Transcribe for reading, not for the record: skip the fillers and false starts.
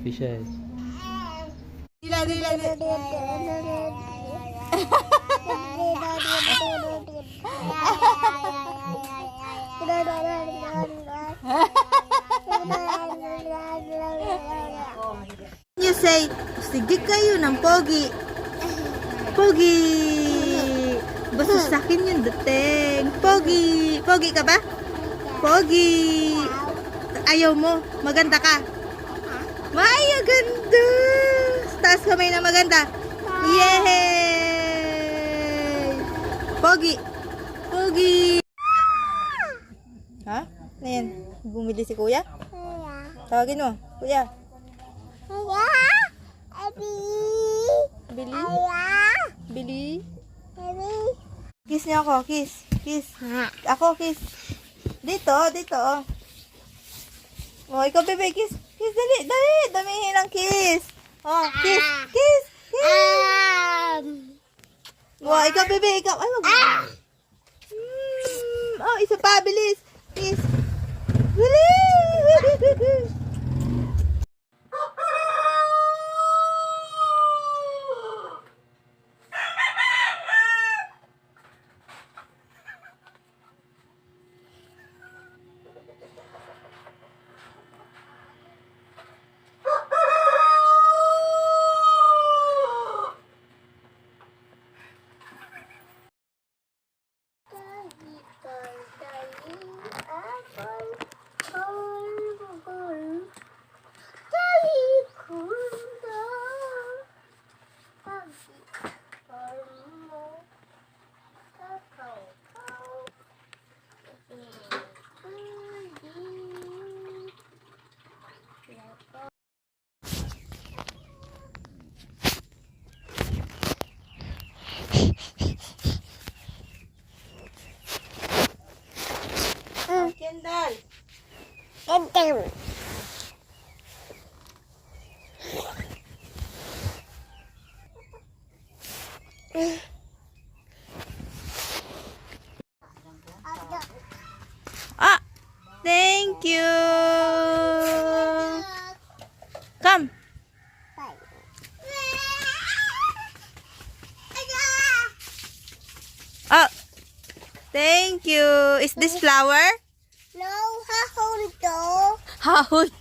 happy siya eh. Dila, dila, dila. You say, sige kayo ng pogi. Pogi. Basta sa akin yun, dateng. Pogi. Pogi ka ba? Pogi. Ayaw mo. Maganda ka. May ganda. Taas kamay na maganda. Yay! Pogi. Pogi. Ha? Ano yan? Bumili si kuya? Tawagin mo. Kuya. Bili? Bili? Kiss niyo ako. Kiss. Kiss. Ako, kiss. Dito, dito. Oh, ikaw, bebe. Kiss. Kiss, dali. Dali. Damihin ang kiss. Oh, kiss. Kiss. Kiss. Oh, ikaw, bebe. Ikaw. Ay, oh, isa pa. Bilis. Kiss. Bilis. Kendall. Kendall. Ah, thank you. Come. Oh, thank you. Is this flower? No, hahon to. Hahon.